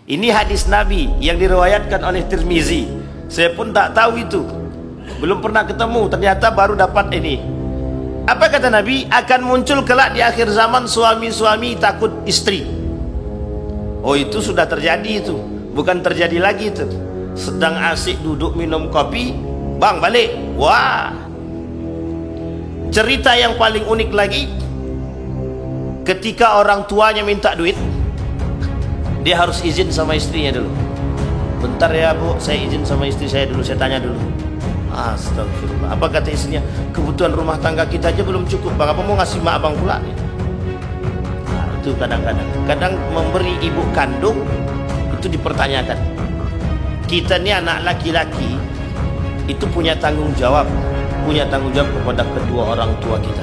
Ini hadis Nabi yang diriwayatkan oleh Tirmizi. Saya pun tak tahu itu, belum pernah ketemu, ternyata baru dapat ini. Apa kata Nabi? Akan muncul kelak di akhir zaman suami-suami takut istri. Oh, itu sudah terjadi itu, bukan terjadi lagi itu. Sedang asik duduk minum kopi, bang balik. Wah, cerita yang paling unik lagi, ketika orang tuanya minta duit, dia harus izin sama istrinya dulu. Bentar ya bu, saya izin sama istri saya dulu, saya tanya dulu. Astagfirullah. Apa kata istrinya? Kebutuhan rumah tangga kita aja belum cukup bang, apa mau ngasih mak abang pula? Nah, itu kadang memberi ibu kandung itu dipertanyakan. Kita ini anak laki-laki itu punya tanggung jawab kepada kedua orang tua kita.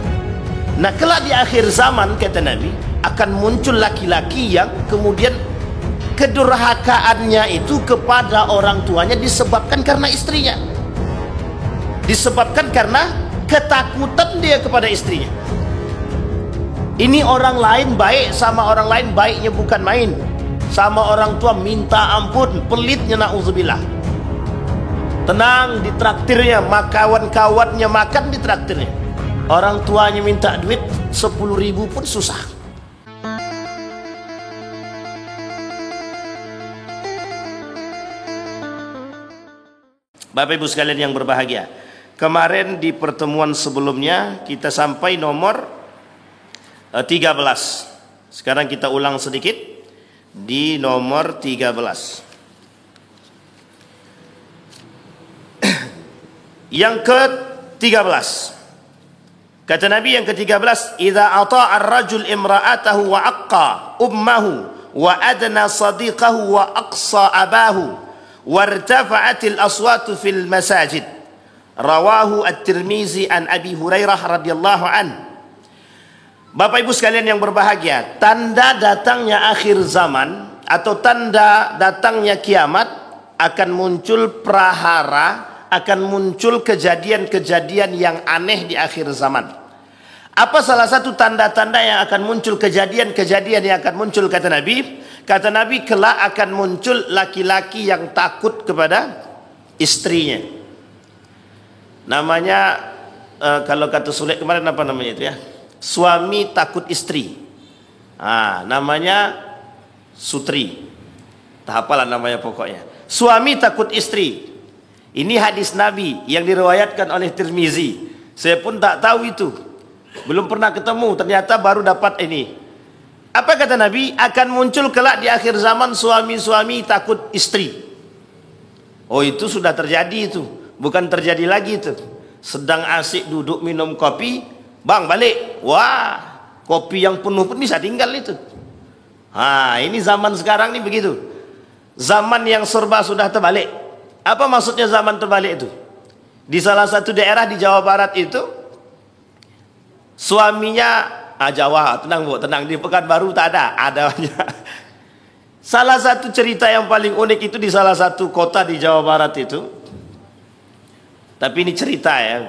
Nah, kelak di akhir zaman kata Nabi akan muncul laki-laki yang kemudian kedurhakaannya itu kepada orang tuanya disebabkan karena istrinya, disebabkan karena ketakutan dia kepada istrinya. Ini orang lain baik sama orang lain, baiknya bukan main. Sama orang tua minta ampun, pelitnya na'udzubillah. Tenang, ditraktirnya, kawan-kawannya makan ditraktirnya. Orang tuanya minta duit 10.000 pun susah. Bapak Ibu sekalian yang berbahagia, kemarin di pertemuan sebelumnya kita sampai nomor 13. Sekarang kita ulang sedikit di nomor 13. Yang ke-13. Kata Nabi yang ke-13, "Idza ata'a ar-rajul imra'atahu wa aqqa ummahu wa adna sadiqahu wa aqsa abahu wartafa'atil aswatu fil masajid." Rawahu At-Tirmizi an Abi Hurairah radhiyallahu an. Bapak Ibu sekalian yang berbahagia, tanda datangnya akhir zaman atau tanda datangnya kiamat, akan muncul prahara, akan muncul kejadian-kejadian yang aneh di akhir zaman. Apa salah satu tanda-tanda yang akan muncul, kejadian-kejadian yang akan muncul kata Nabi? Kata Nabi, kelak akan muncul laki-laki yang takut kepada istrinya. Namanya kalau kata sulit kemarin apa namanya itu ya? Suami takut istri. Namanya sutri. Tak apalah namanya pokoknya. Suami takut istri. Ini hadis Nabi yang diriwayatkan oleh Tirmizi. Saya pun tak tahu itu, belum pernah ketemu, ternyata baru dapat ini. Apa kata Nabi? Akan muncul kelak di akhir zaman suami-suami takut istri. Oh, itu sudah terjadi itu, bukan terjadi lagi itu. Sedang asik duduk minum kopi, bang balik. Wah, kopi yang penuh pun bisa tinggal itu. Ini zaman sekarang nih begitu. Zaman yang serba sudah terbalik. Apa maksudnya zaman terbalik itu? Di salah satu daerah di Jawa Barat itu, suaminya Jawa, tenang bu, tenang, di Pekanbaru tak ada. Salah satu cerita yang paling unik itu di salah satu kota di Jawa Barat itu. Tapi ini cerita ya.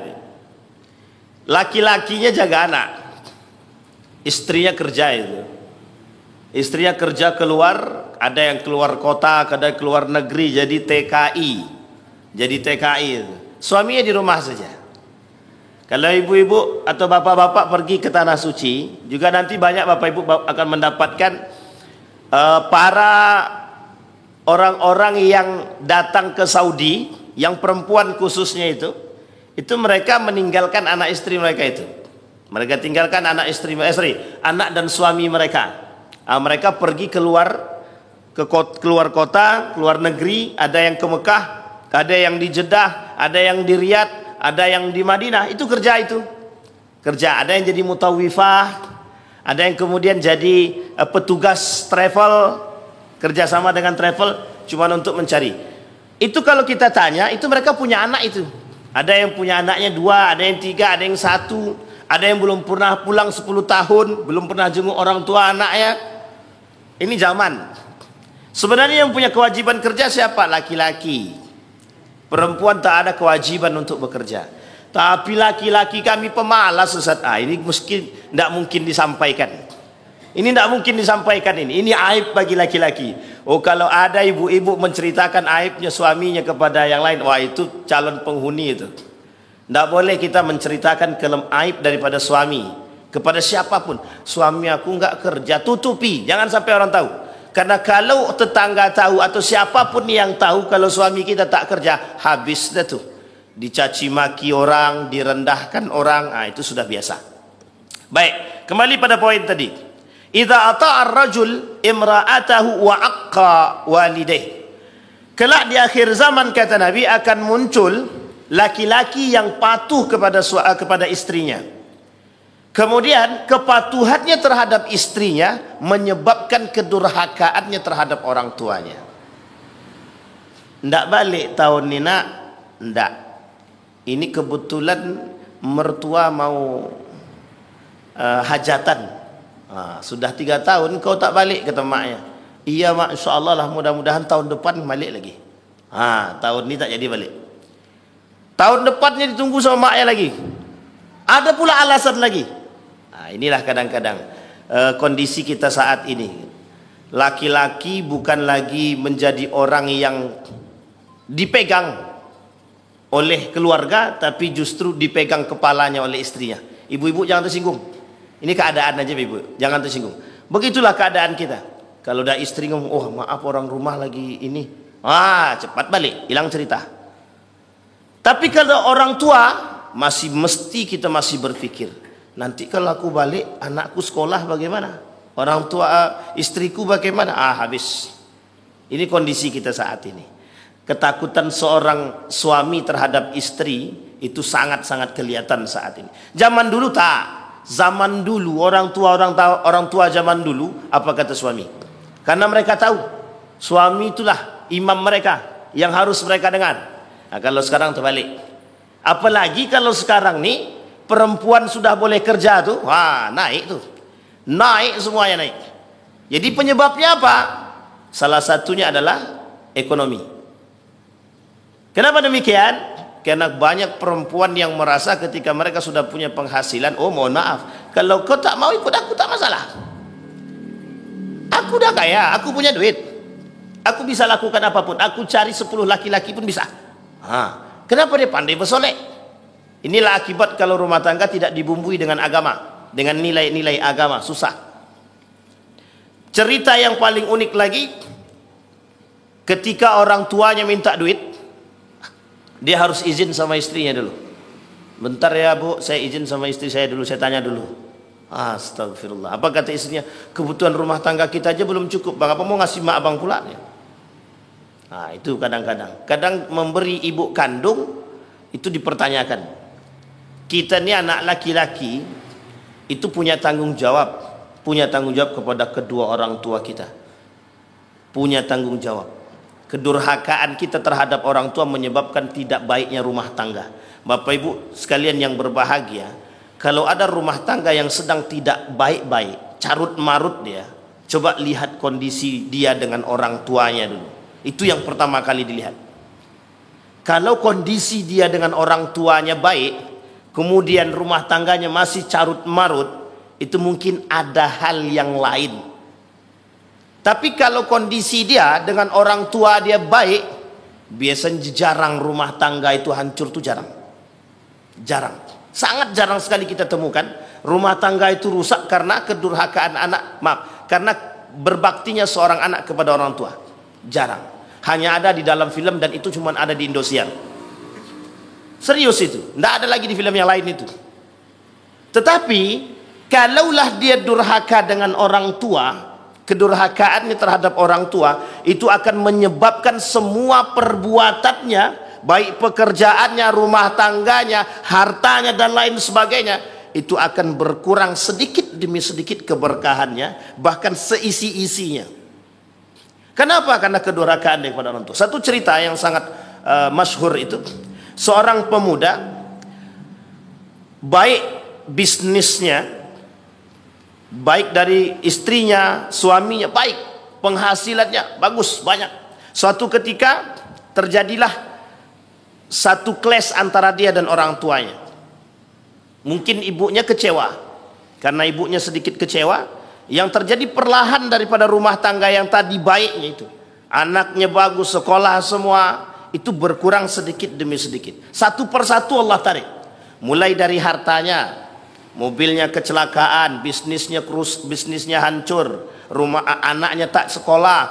Laki-lakinya jaga anak, istrinya kerja itu. Istrinya kerja keluar, ada yang keluar kota, ada yang keluar negeri, jadi TKI. Jadi TKI itu. Suaminya di rumah saja. Kalau ibu-ibu atau bapak-bapak pergi ke tanah suci, juga nanti banyak bapak ibu akan mendapatkan para orang-orang yang datang ke Saudi, yang perempuan khususnya itu mereka meninggalkan anak istri mereka itu. Mereka tinggalkan anak istri, anak dan suami mereka. Mereka pergi keluar kota, keluar negeri, ada yang ke Mekah, ada yang di Jeddah, ada yang di Riyadh, ada yang di Madinah. Itu kerja itu. Kerja, ada yang jadi mutawifah, ada yang kemudian jadi petugas travel, kerjasama dengan travel cuma untuk mencari. Itu kalau kita tanya, itu mereka punya anak itu. Ada yang punya anaknya 2, ada yang 3, ada yang 1, ada yang belum pernah pulang 10 tahun, belum pernah jenguk orang tua anaknya. Ini zaman. Sebenarnya yang punya kewajiban kerja siapa? Laki-laki. Perempuan tak ada kewajiban untuk bekerja. Tapi laki-laki kami pemalas, Ustaz. Ini tidak mungkin disampaikan. Ini tidak mungkin disampaikan ini. Ini aib bagi laki-laki. Oh, kalau ada ibu-ibu menceritakan aibnya suaminya kepada yang lain, wah itu calon penghuni itu. Tidak boleh kita menceritakan aib daripada suami kepada siapapun. Suami aku nggak kerja, tutupi, jangan sampai orang tahu. Karena kalau tetangga tahu atau siapapun yang tahu kalau suami kita tak kerja, habis dah tuh. Dicaci maki orang, direndahkan orang, itu sudah biasa. Baik, kembali pada poin tadi. Idza ata'a ar-rajul imra'atahu wa aqqa walidayh. Kelak di akhir zaman kata Nabi akan muncul laki-laki yang patuh kepada istrinya. Kemudian kepatuhannya terhadap istrinya menyebabkan kedurhakaannya terhadap orang tuanya. Ndak balik tahun ini nak, ndak. Ini kebetulan mertua mau hajatan. Sudah 3 tahun kau tak balik, kata maknya. Iya mak, insyaAllah lah, mudah-mudahan tahun depan balik lagi. Tahun ini tak jadi balik. Tahun depannya ditunggu sama maknya lagi. Ada pula alasan lagi. Inilah kadang-kadang kondisi kita saat ini. Laki-laki bukan lagi menjadi orang yang dipegang oleh keluarga, tapi justru dipegang kepalanya oleh istrinya. Ibu-ibu jangan tersinggung. Ini keadaan aja ibu, jangan tersinggung. Begitulah keadaan kita. Kalau dah istri ngomong, oh maaf orang rumah lagi ini, cepat balik, hilang cerita. Tapi kalau orang tua, kita masih berpikir, nanti kalau aku balik, anakku sekolah bagaimana? Orang tua istriku bagaimana? Habis. Ini kondisi kita saat ini. Ketakutan seorang suami terhadap istri itu sangat-sangat kelihatan saat ini. Zaman dulu tak. Zaman dulu orang tua zaman dulu apa kata suami? Karena mereka tahu suami itulah imam mereka yang harus mereka dengar. Kalau sekarang terbalik. Apalagi kalau sekarang nih perempuan sudah boleh kerja tuh, naik tuh. Naik semuanya naik. Jadi penyebabnya apa? Salah satunya adalah ekonomi. Kenapa demikian? Karena banyak perempuan yang merasa ketika mereka sudah punya penghasilan, oh mohon maaf, kalau kau tak mau ikut aku tak masalah. Aku dah kaya, aku punya duit. Aku bisa lakukan apapun. Aku cari 10 laki-laki pun bisa. Kenapa dia pandai bersolek? Inilah akibat kalau rumah tangga tidak dibumbui dengan agama, dengan nilai-nilai agama, susah. Cerita yang paling unik lagi, ketika orang tuanya minta duit, dia harus izin sama istrinya dulu. Bentar ya bu, saya izin sama istri saya dulu, saya tanya dulu. Astagfirullah. Apa kata istrinya? Kebutuhan rumah tangga kita aja belum cukup, bang apa mau ngasih mak abang pula? Itu kadang-kadang. Kadang memberi ibu kandung itu dipertanyakan. Kita ini anak laki-laki itu punya tanggung jawab. Punya tanggung jawab kepada kedua orang tua kita. Punya tanggung jawab. Kedurhakaan kita terhadap orang tua menyebabkan tidak baiknya rumah tangga. Bapak ibu sekalian yang berbahagia, kalau ada rumah tangga yang sedang tidak baik-baik, carut marut dia, coba lihat kondisi dia dengan orang tuanya dulu. Itu yang pertama kali dilihat. Kalau kondisi dia dengan orang tuanya baik, kemudian rumah tangganya masih carut marut, itu mungkin ada hal yang lain. Tapi kalau kondisi dia dengan orang tua dia baik, biasanya jarang rumah tangga itu hancur, tuh jarang. Jarang. Sangat jarang sekali kita temukan rumah tangga itu rusak karena kedurhakaan karena berbaktinya seorang anak kepada orang tua. Jarang. Hanya ada di dalam film dan itu cuma ada di Indosiar. Serius itu. Tidak ada lagi di film yang lain itu. Tetapi kalaulah dia durhaka dengan orang tua, kedurhakaannya terhadap orang tua itu akan menyebabkan semua perbuatannya, baik pekerjaannya, rumah tangganya, hartanya dan lain sebagainya, itu akan berkurang sedikit demi sedikit keberkahannya, bahkan seisi-isinya. Kenapa? Karena kedurhakaan daripada orang tua. Satu cerita yang sangat masyhur itu, seorang pemuda baik bisnisnya, baik dari istrinya, suaminya, baik penghasilannya, bagus, banyak. Suatu ketika terjadilah satu clash antara dia dan orang tuanya. Mungkin ibunya kecewa. Karena ibunya sedikit kecewa, yang terjadi perlahan daripada rumah tangga yang tadi baiknya itu. Anaknya bagus, sekolah semua, itu berkurang sedikit demi sedikit. Satu persatu Allah tarik. Mulai dari hartanya, mobilnya kecelakaan, bisnisnya hancur, anaknya tak sekolah,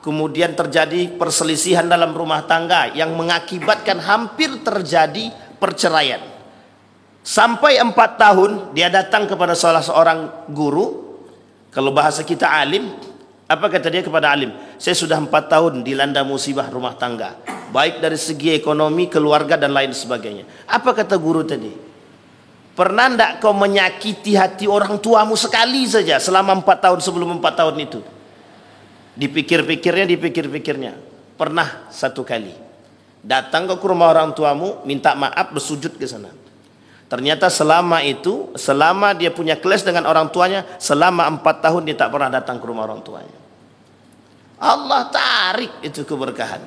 kemudian terjadi perselisihan dalam rumah tangga yang mengakibatkan hampir terjadi perceraian. Sampai 4 tahun dia datang kepada salah seorang guru, kalau bahasa kita alim. Apa kata dia kepada alim? Saya sudah 4 tahun dilanda musibah rumah tangga, baik dari segi ekonomi, keluarga dan lain sebagainya. Apa kata guru tadi? Pernah tidak kau menyakiti hati orang tuamu sekali saja selama 4 tahun sebelum 4 tahun itu? Dipikir-pikirnya. Pernah 1 kali. Datang ke rumah orang tuamu, minta maaf, bersujud ke sana. Ternyata selama itu, selama dia punya kelas dengan orang tuanya, selama 4 tahun dia tak pernah datang ke rumah orang tuanya. Allah tarik itu keberkahan.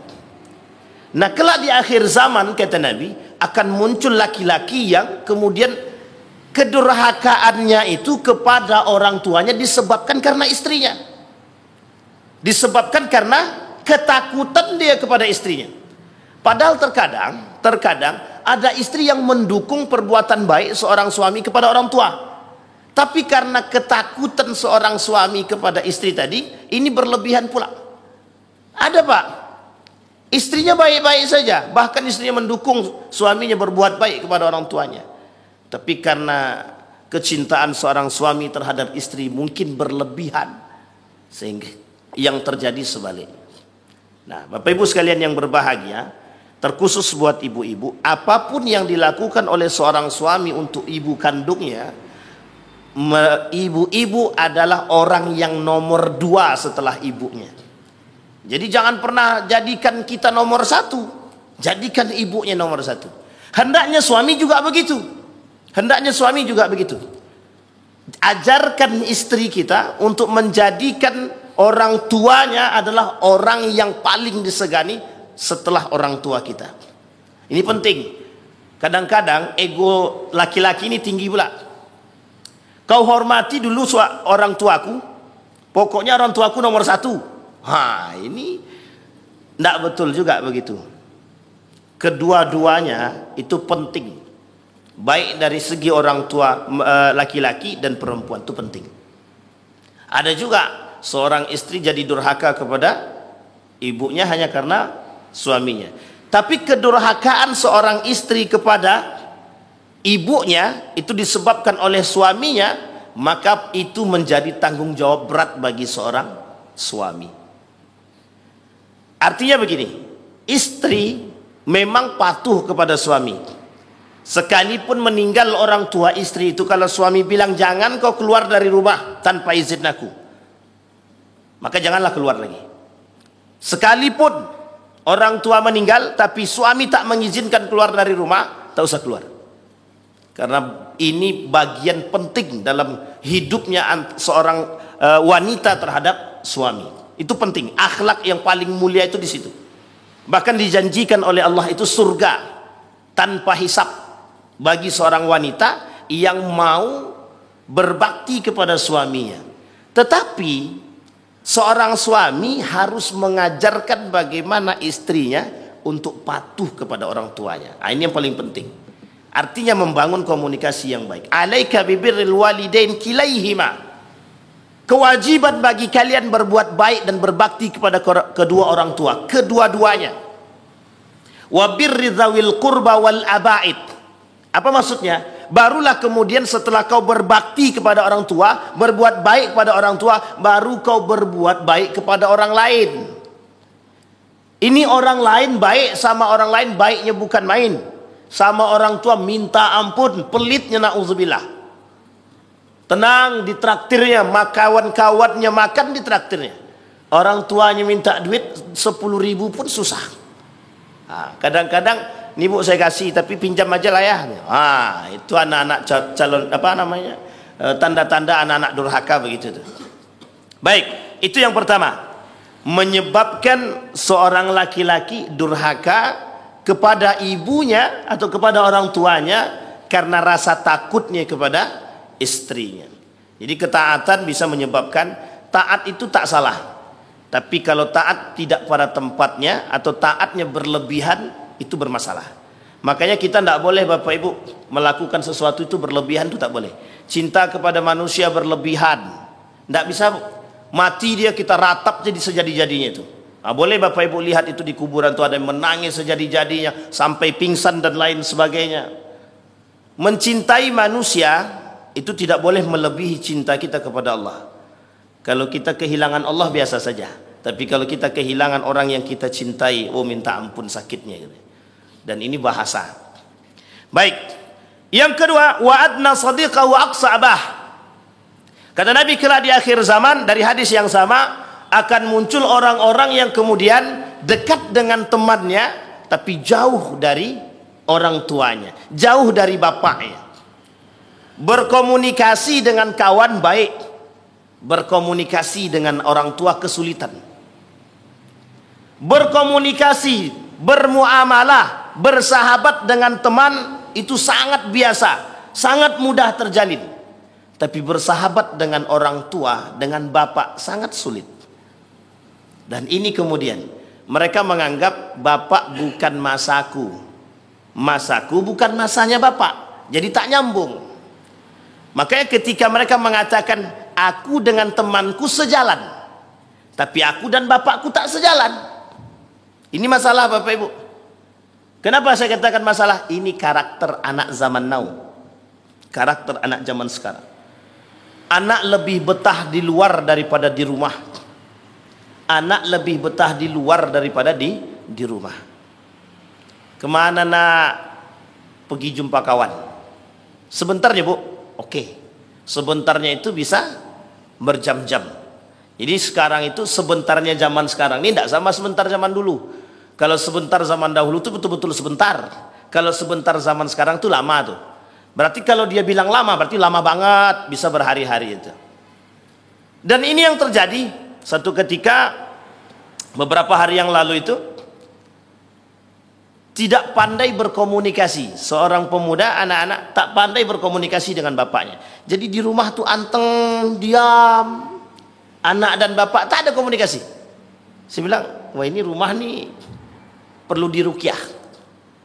Nah, kelak di akhir zaman, kata Nabi, akan muncul laki-laki yang kemudian kedurhakaannya itu kepada orang tuanya disebabkan karena istrinya. Disebabkan karena ketakutan dia kepada istrinya. Padahal terkadang ada istri yang mendukung perbuatan baik seorang suami kepada orang tua. Tapi karena ketakutan seorang suami kepada istri tadi, ini berlebihan pula. Ada pak, istrinya baik-baik saja, bahkan istrinya mendukung suaminya berbuat baik kepada orang tuanya. Tapi karena kecintaan seorang suami terhadap istri mungkin berlebihan, sehingga yang terjadi sebaliknya. Nah, Bapak Ibu sekalian yang berbahagia, terkhusus buat ibu-ibu, apapun yang dilakukan oleh seorang suami untuk ibu kandungnya, ibu-ibu adalah orang yang nomor 2 setelah ibunya. Jadi jangan pernah jadikan kita nomor 1, jadikan ibunya nomor 1. Hendaknya suami juga begitu. Ajarkan istri kita untuk menjadikan orang tuanya adalah orang yang paling disegani setelah orang tua kita. Ini penting. Kadang-kadang ego laki-laki ini tinggi pula. Kau hormati dulu orang tuaku, pokoknya orang tuaku nomor 1. Ini tidak betul juga begitu. Kedua-duanya itu penting, baik dari segi orang tua laki-laki dan perempuan, itu penting. Ada juga seorang istri jadi durhaka kepada ibunya hanya karena suaminya. Tapi kedurhakaan seorang istri kepada ibunya itu disebabkan oleh suaminya, maka itu menjadi tanggung jawab berat bagi seorang suami. Artinya begini, istri memang patuh kepada suami. Sekalipun meninggal orang tua istri itu, kalau suami bilang jangan kau keluar dari rumah tanpa izin aku, maka janganlah keluar lagi. Sekalipun orang tua meninggal tapi suami tak mengizinkan keluar dari rumah, tak usah keluar. Karena ini bagian penting dalam hidupnya seorang wanita terhadap suami. Itu penting. Akhlak yang paling mulia itu di situ. Bahkan dijanjikan oleh Allah itu surga tanpa hisab bagi seorang wanita yang mau berbakti kepada suaminya. Tetapi seorang suami harus mengajarkan bagaimana istrinya untuk patuh kepada orang tuanya. Ini yang paling penting. Artinya membangun komunikasi yang baik. Alaika bibirril walidain kilaihima. Kewajiban bagi kalian berbuat baik dan berbakti kepada kedua orang tua, kedua-duanya. Wa birri dzawil qurba wal abaid. Apa maksudnya? Barulah kemudian setelah kau berbakti kepada orang tua, berbuat baik kepada orang tua, baru kau berbuat baik kepada orang lain. Ini orang lain baik sama orang lain, baiknya bukan main. Sama orang tua minta ampun, pelitnya na'udzubillah. Tenang di traktirnya, kawan-kawannya makan di traktirnya. Orang tuanya minta duit 10.000 pun susah. Kadang-kadang ini bu saya kasih tapi pinjam aja lah ya. Itu anak-anak calon apa namanya, tanda-tanda anak-anak durhaka begitu tuh. Baik, itu yang pertama, menyebabkan seorang laki-laki durhaka kepada ibunya atau kepada orang tuanya karena rasa takutnya kepada istrinya. Jadi ketaatan bisa menyebabkan taat itu tak salah. Tapi kalau taat tidak pada tempatnya atau taatnya berlebihan, itu bermasalah. Makanya kita tidak boleh Bapak Ibu melakukan sesuatu itu berlebihan, itu tak boleh. Cinta kepada manusia berlebihan, tidak bisa. Mati dia kita ratap jadi sejadi-jadinya itu. Nah, boleh Bapak Ibu lihat itu di kuburan tuh ada yang menangis sejadi-jadinya sampai pingsan dan lain sebagainya. Mencintai manusia itu tidak boleh melebihi cinta kita kepada Allah. Kalau kita kehilangan Allah biasa saja. Tapi kalau kita kehilangan orang yang kita cintai, oh minta ampun sakitnya. Dan ini bahasa. Baik. Yang kedua, wa adna sadiqa wa aqsa abah. Kata Nabi kelak di akhir zaman, dari hadis yang sama, akan muncul orang-orang yang kemudian dekat dengan temannya, tapi jauh dari orang tuanya, jauh dari bapaknya. Berkomunikasi dengan kawan baik, berkomunikasi dengan orang tua kesulitan. Berkomunikasi, bermuamalah, bersahabat dengan teman itu sangat biasa, sangat mudah terjalin. Tapi bersahabat dengan orang tua, dengan bapak sangat sulit. Dan ini kemudian mereka menganggap bapak bukan masaku, masaku bukan masanya bapak. Jadi tak nyambung. Makanya ketika mereka mengatakan aku dengan temanku sejalan, tapi aku dan bapakku tak sejalan. Ini masalah Bapak Ibu. Kenapa saya katakan masalah? Ini karakter anak zaman now. Karakter anak zaman sekarang. Anak lebih betah di luar daripada di rumah. Anak lebih betah di luar daripada di rumah. Kemana nak pergi jumpa kawan? Sebentar ya Bu. Oke. Sebentarnya itu bisa berjam-jam. Jadi sekarang itu sebentarnya zaman sekarang ini tidak sama sebentar zaman dulu. Kalau sebentar zaman dahulu itu betul-betul sebentar. Kalau sebentar zaman sekarang itu lama tuh. Berarti kalau dia bilang lama, berarti lama banget, bisa berhari-hari itu. Dan ini yang terjadi satu ketika beberapa hari yang lalu itu, tidak pandai berkomunikasi. Seorang pemuda, anak-anak tak pandai berkomunikasi dengan bapaknya. Jadi di rumah tuh anteng, diam. Anak dan bapak tak ada komunikasi. Saya bilang, wah ini rumah nih perlu diruqyah.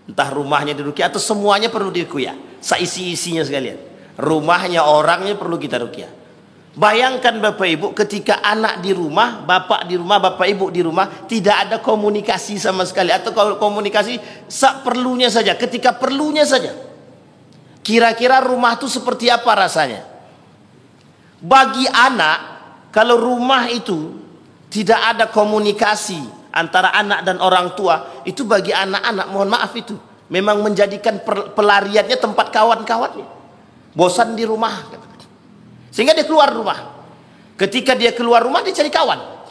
Entah rumahnya diruqyah atau semuanya perlu diruqyah. Seisi-isinya sekalian. Rumahnya, orangnya perlu kita ruqyah. Bayangkan Bapak Ibu ketika anak di rumah, bapak di rumah, bapak ibu di rumah, tidak ada komunikasi sama sekali. Atau kalau komunikasi seperlunya saja, ketika perlunya saja. Kira-kira rumah itu seperti apa rasanya? Bagi anak, kalau rumah itu tidak ada komunikasi antara anak dan orang tua, itu bagi anak-anak, mohon maaf itu, memang menjadikan pelariannya tempat kawan-kawannya. Bosan di rumah. Sehingga dia keluar rumah. Ketika dia keluar rumah, dia cari kawan.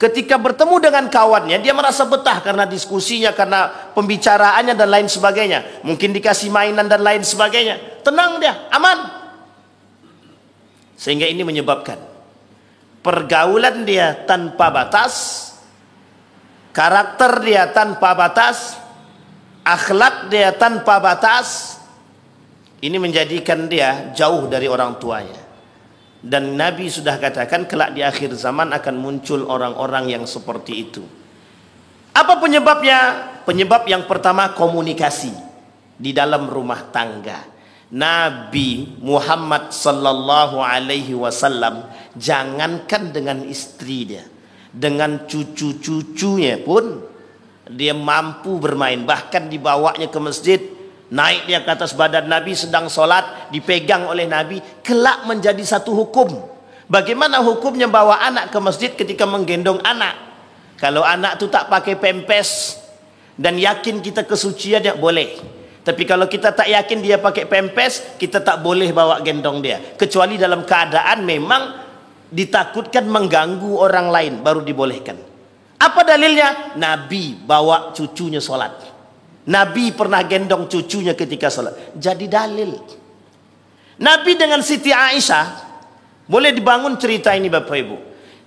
Ketika bertemu dengan kawannya, dia merasa betah karena diskusinya, karena pembicaraannya dan lain sebagainya. Mungkin dikasih mainan dan lain sebagainya. Tenang dia, aman. Sehingga ini menyebabkan pergaulan dia tanpa batas, karakter dia tanpa batas, akhlak dia tanpa batas. Ini menjadikan dia jauh dari orang tuanya. Dan Nabi sudah katakan kelak di akhir zaman akan muncul orang-orang yang seperti itu. Apa penyebabnya? Penyebab yang pertama komunikasi di dalam rumah tangga. Nabi Muhammad sallallahu alaihi wasallam jangankan dengan istri dia, dengan cucu-cucunya pun dia mampu bermain. Bahkan dibawanya ke masjid, naik dia ke atas badan Nabi sedang sholat, dipegang oleh Nabi, kelak menjadi satu hukum. Bagaimana hukumnya bawa anak ke masjid ketika menggendong anak? Kalau anak itu tak pakai pempes dan yakin kita kesuciannya, boleh. Tapi kalau kita tak yakin dia pakai pempes, kita tak boleh bawa gendong dia. Kecuali dalam keadaan memang ditakutkan mengganggu orang lain, baru dibolehkan. Apa dalilnya? Nabi bawa cucunya sholat. Nabi pernah gendong cucunya ketika sholat. Jadi dalil. Nabi dengan Siti Aisyah, boleh dibangun cerita ini Bapak Ibu.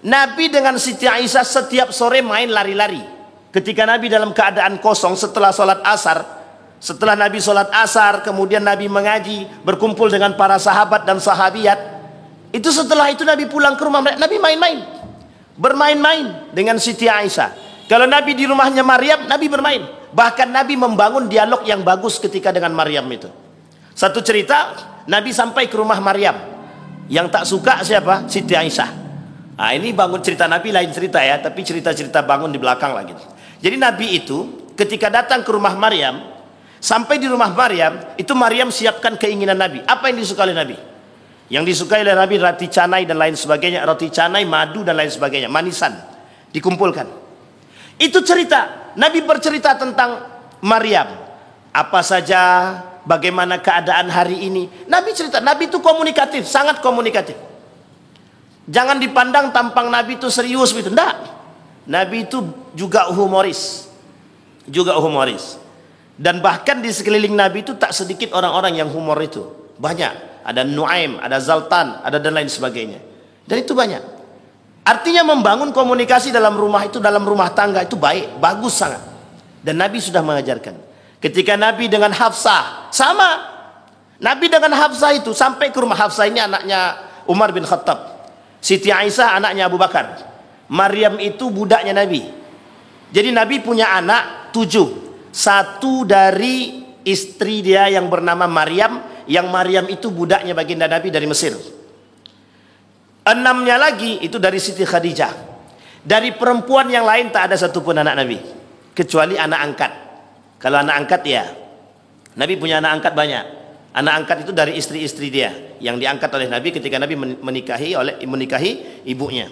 Nabi dengan Siti Aisyah setiap sore main lari-lari. Ketika Nabi dalam keadaan kosong setelah sholat asar, setelah Nabi sholat asar, kemudian Nabi mengaji, berkumpul dengan para sahabat dan sahabiat. Itu setelah itu Nabi pulang ke rumah mereka, Nabi main-main, bermain-main dengan Siti Aisyah. Kalau Nabi di rumahnya Maryam, Nabi bermain. Bahkan Nabi membangun dialog yang bagus ketika dengan Maryam itu. Satu cerita, Nabi sampai ke rumah Maryam. Yang tak suka siapa? Siti Aisyah. Nah, ini bangun cerita Nabi lain cerita ya, tapi cerita-cerita bangun di belakang lagi. Jadi Nabi itu ketika datang ke rumah Maryam, sampai di rumah Maryam, itu Maryam siapkan keinginan Nabi. Apa yang disukai oleh Nabi? Yang disukai oleh Nabi roti canai dan lain sebagainya, roti canai, madu dan lain sebagainya, manisan dikumpulkan. Itu cerita, Nabi bercerita tentang Maryam. Apa saja, bagaimana keadaan hari ini. Nabi cerita, Nabi itu komunikatif, sangat komunikatif. Jangan dipandang tampang Nabi itu serius gitu, enggak. Nabi itu juga humoris. Juga humoris. Dan bahkan di sekeliling Nabi itu tak sedikit orang-orang yang humor itu. Banyak, ada Nuaim, ada Zaltan, ada dan lain sebagainya. Dan itu banyak. Artinya membangun komunikasi dalam rumah itu, dalam rumah tangga itu baik, bagus sangat. Dan Nabi sudah mengajarkan. Ketika Nabi dengan Hafsah, sama. Nabi dengan Hafsah itu sampai ke rumah. Hafsah ini anaknya Umar bin Khattab. Siti Aisyah anaknya Abu Bakar. Maryam itu budaknya Nabi. Jadi Nabi punya anak 7. Satu dari istri dia yang bernama Maryam. Yang Maryam itu budaknya baginda Nabi dari Mesir. 6-nya lagi itu dari Siti Khadijah. Dari perempuan yang lain tak ada satupun anak Nabi, kecuali anak angkat. Kalau anak angkat ya, Nabi punya anak angkat banyak. Anak angkat itu dari istri-istri dia yang diangkat oleh Nabi ketika Nabi menikahi ibunya.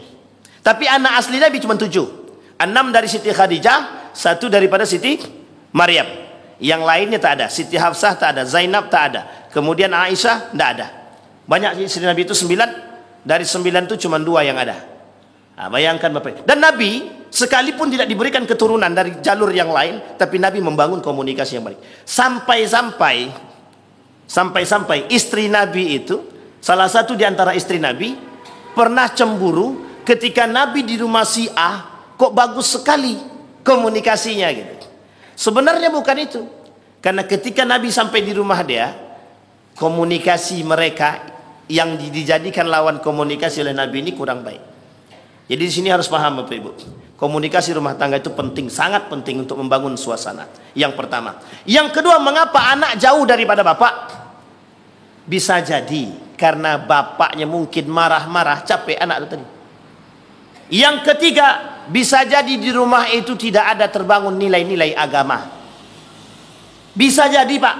Tapi anak asli Nabi cuma 7. 6 dari Siti Khadijah, 1 daripada Siti Maryam. Yang lainnya tak ada. Siti Hafsah tak ada, Zainab tak ada. Kemudian Aisyah tak ada. Banyak istri Nabi itu 9. Dari 9 itu cuma 2 yang ada. Nah, bayangkan Bapak. Dan Nabi sekalipun tidak diberikan keturunan dari jalur yang lain, tapi Nabi membangun komunikasi yang baik. Sampai-sampai istri Nabi itu, salah satu di antara istri Nabi pernah cemburu ketika Nabi di rumah si A, kok bagus sekali komunikasinya gitu. Sebenarnya bukan itu. Karena ketika Nabi sampai di rumah dia, komunikasi mereka yang dijadikan lawan komunikasi oleh Nabi ini kurang baik. Jadi di sini harus paham Bapak Ibu. Komunikasi rumah tangga itu penting, sangat penting untuk membangun suasana. Yang pertama. Yang kedua, mengapa anak jauh daripada bapak? Bisa jadi karena bapaknya mungkin marah-marah, capek anak itu tadi. Yang ketiga, bisa jadi di rumah itu tidak ada terbangun nilai-nilai agama. Bisa jadi Pak,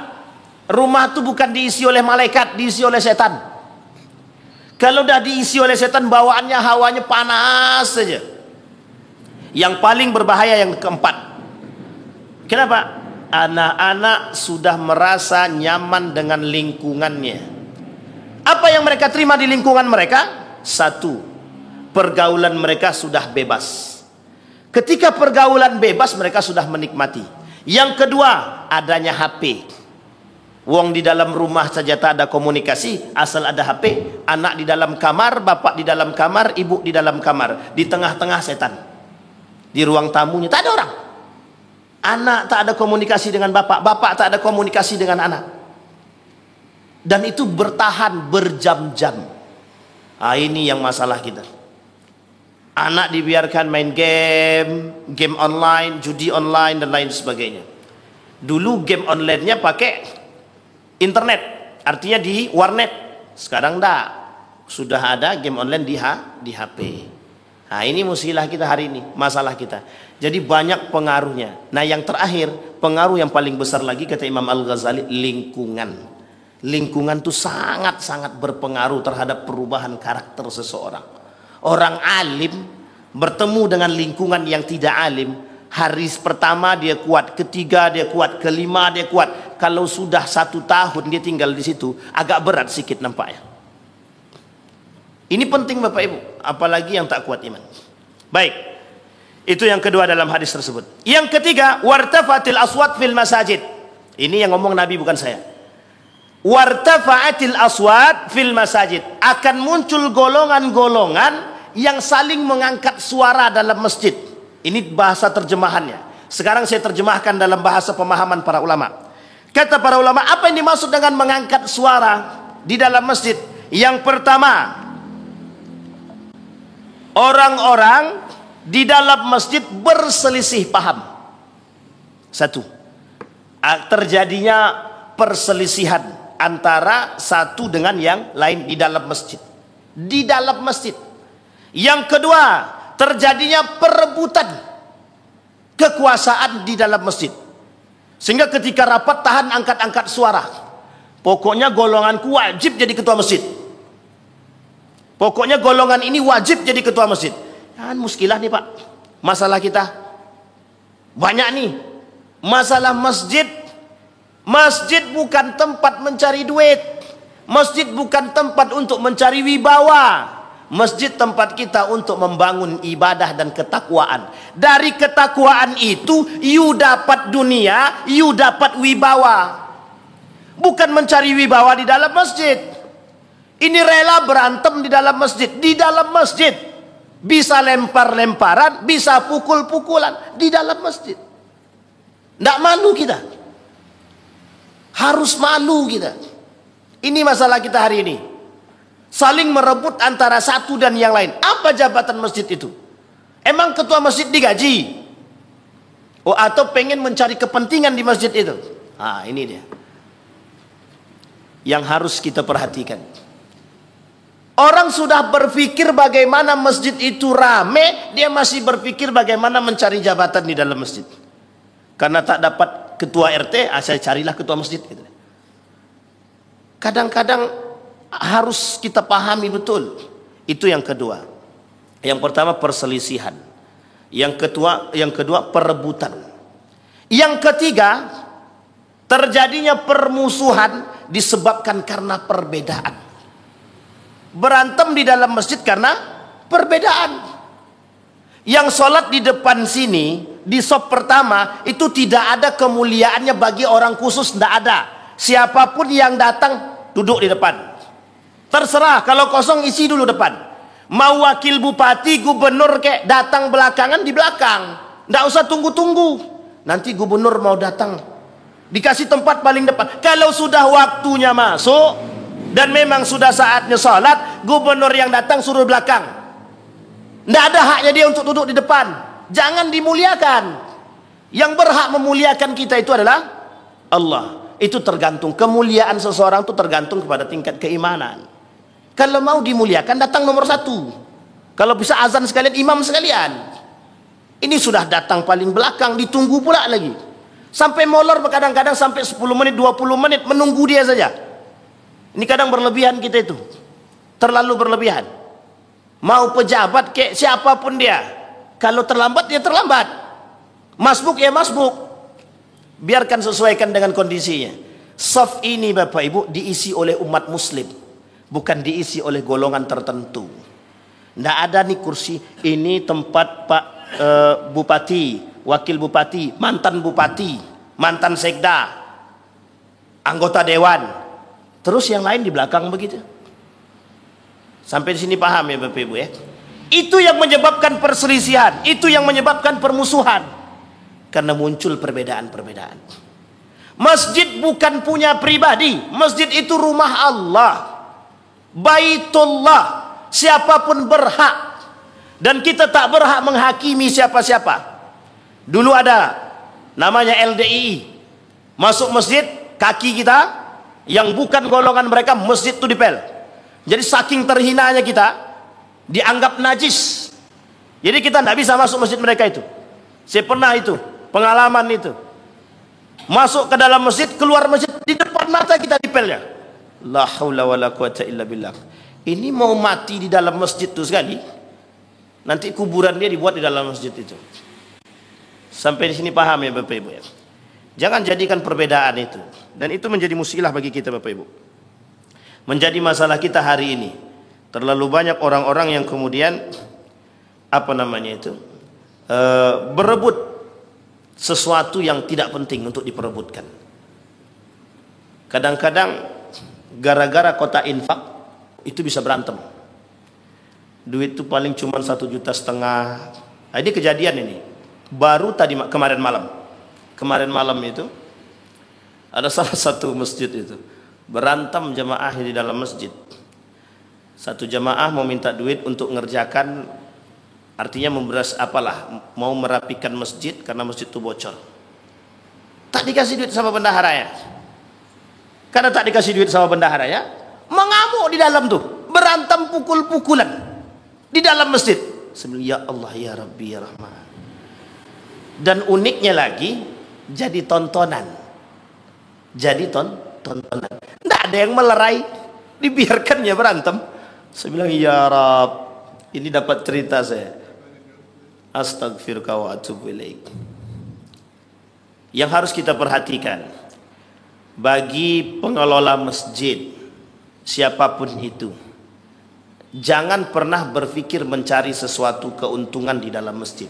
rumah itu bukan diisi oleh malaikat, diisi oleh setan. Kalau dah diisi oleh setan, bawaannya hawanya panas saja. Yang paling berbahaya yang keempat. Kenapa? Anak-anak sudah merasa nyaman dengan lingkungannya. Apa yang mereka terima di lingkungan mereka? 1, pergaulan mereka sudah bebas. Ketika pergaulan bebas, mereka sudah menikmati. Yang kedua, adanya HP. Wong di dalam rumah saja tak ada komunikasi, asal ada HP. Anak di dalam kamar, bapak di dalam kamar, ibu di dalam kamar. Di tengah-tengah setan. Di ruang tamunya tak ada orang. Anak tak ada komunikasi dengan bapak, bapak tak ada komunikasi dengan anak. Dan itu bertahan berjam-jam. Nah, ini yang masalah kita. Anak dibiarkan main game online, judi online dan lain sebagainya. Dulu game online-nya pakai internet, artinya di warnet. Sekarang enggak, sudah ada game online di HP. Nah, ini musilah kita hari ini, masalah kita. Jadi banyak pengaruhnya. Nah, yang terakhir, pengaruh yang paling besar lagi kata Imam Al-Ghazali, lingkungan. Lingkungan itu sangat-sangat berpengaruh terhadap perubahan karakter seseorang. Orang alim bertemu dengan lingkungan yang tidak alim, hari pertama dia kuat, ketiga dia kuat, kelima dia kuat. Kalau sudah 1 tahun dia tinggal di situ, agak berat sedikit nampaknya. Ini penting Bapak Ibu, apalagi yang tak kuat iman. Baik, itu yang kedua dalam hadis tersebut. Yang ketiga, wartafatil aswat fil masajid. Ini yang ngomong Nabi, bukan saya. Wartafa'atil aswat fil masajid. Akan muncul golongan-golongan yang saling mengangkat suara dalam masjid. Ini bahasa terjemahannya. Sekarang saya terjemahkan dalam bahasa pemahaman para ulama. Kata para ulama, apa yang dimaksud dengan mengangkat suara di dalam masjid? Yang pertama, orang-orang di dalam masjid berselisih paham. Satu, terjadinya perselisihan antara satu dengan yang lain di dalam masjid. Di dalam masjid. Yang kedua, terjadinya perebutan kekuasaan di dalam masjid. Sehingga ketika rapat tahan angkat-angkat suara. Pokoknya golonganku wajib jadi ketua masjid. Pokoknya golongan ini wajib jadi ketua masjid. Kan muskilah nih Pak. Masalah kita banyak nih. Masalah masjid. Masjid bukan tempat mencari duit. Masjid bukan tempat untuk mencari wibawa. Masjid tempat kita untuk membangun ibadah dan ketakwaan. Dari ketakwaan itu, you dapat dunia, you dapat wibawa. Bukan mencari wibawa di dalam masjid. Ini rela berantem di dalam masjid. Di dalam masjid. Bisa lempar-lemparan, bisa pukul-pukulan. Di dalam masjid. Tidak malu kita. Harus malu kita. Ini masalah kita hari ini. Saling merebut antara satu dan yang lain. Apa jabatan masjid itu? Emang ketua masjid digaji? Oh, atau pengen mencari kepentingan di masjid itu? Ah, ini dia. Yang harus kita perhatikan. Orang sudah berpikir bagaimana masjid itu rame, dia masih berpikir bagaimana mencari jabatan di dalam masjid. Karena tak dapat ketua RT, saya carilah ketua masjid. Kadang-kadang harus kita pahami betul. Itu yang kedua. Yang pertama perselisihan. Yang kedua perebutan. Yang ketiga, terjadinya permusuhan disebabkan karena perbedaan. Berantem di dalam masjid karena perbedaan. Yang sholat di depan sini, di sop pertama, itu tidak ada kemuliaannya bagi orang khusus, tidak ada. Siapapun yang datang, duduk di depan. Terserah, kalau kosong isi dulu depan. Mau wakil bupati, gubernur kek datang belakangan, di belakang. Tidak usah tunggu-tunggu. Nanti gubernur mau datang, dikasih tempat paling depan. Kalau sudah waktunya masuk, dan memang sudah saatnya sholat, gubernur yang datang suruh belakang. Tidak ada haknya dia untuk duduk di depan. Jangan dimuliakan. Yang berhak memuliakan kita itu adalah Allah. Itu tergantung. Kemuliaan seseorang itu tergantung kepada tingkat keimanan. Kalau mau dimuliakan, datang nomor satu. Kalau bisa azan sekalian, imam sekalian. Ini sudah datang paling belakang, ditunggu pula lagi. Sampai molor kadang-kadang sampai 10 menit, 20 menit menunggu dia saja. Ini kadang berlebihan kita itu. Terlalu berlebihan. Mau pejabat kek siapapun dia. Kalau terlambat, dia terlambat. Masbuk ya masbuk. Biarkan sesuaikan dengan kondisinya. Saf ini Bapak Ibu diisi oleh umat muslim. Bukan diisi oleh golongan tertentu. Tidak ada nih kursi. Ini tempat Pak Bupati, Wakil Bupati, Mantan Bupati, Mantan Sekda, anggota Dewan. Terus yang lain di belakang begitu. Sampai di sini paham ya Bapak Ibu ya. Itu yang menyebabkan perselisihan. Itu yang menyebabkan permusuhan. Karena muncul perbedaan-perbedaan. Masjid bukan punya pribadi. Masjid itu rumah Allah. Baitullah. Siapapun berhak. Dan kita tak berhak menghakimi siapa-siapa. Dulu ada namanya LDII. Masuk masjid, kaki kita yang bukan golongan mereka, masjid itu dipel. Jadi saking terhinanya kita, dianggap najis. Jadi kita tidak bisa masuk masjid mereka itu. Saya pernah itu, pengalaman itu. Masuk ke dalam masjid, keluar masjid, di depan mata kita dipelnya. La haula wala quwata illa billah. Ini mau mati di dalam masjid itu sekali. Nanti kuburan dia dibuat di dalam masjid itu. Sampai di sini paham ya Bapak Ibu ya. Jangan jadikan perbedaan itu. Dan itu menjadi musilah bagi kita Bapak Ibu. Menjadi masalah kita hari ini. Terlalu banyak orang-orang yang kemudian berebut sesuatu yang tidak penting untuk diperebutkan. Kadang-kadang gara-gara kota infak itu bisa berantem. Duit itu paling cuma 1,5 juta. Nah, ini kejadian ini. Baru tadi kemarin malam. Kemarin malam itu ada salah satu masjid itu berantem jamaah di dalam masjid. Satu jamaah mau minta duit untuk ngerjakan Artinya mau merapikan masjid karena masjid itu bocor. Tak dikasih duit sama bendaharanya. Karena tak dikasih duit sama bendaharanya, mengamuk di dalam tuh, berantem pukul-pukulan di dalam masjid. Ya Allah ya Rabbi ya Rahman. Dan uniknya lagi, jadi tontonan. Jadi tontonan. Tidak ada yang melerai, dibiarkannya berantem. Saya bilang ya Rabb, ini dapat cerita saya. Astagfirullah wa atubu ilaik. Yang harus kita perhatikan, bagi pengelola masjid, siapapun itu, jangan pernah berpikir mencari sesuatu keuntungan di dalam masjid.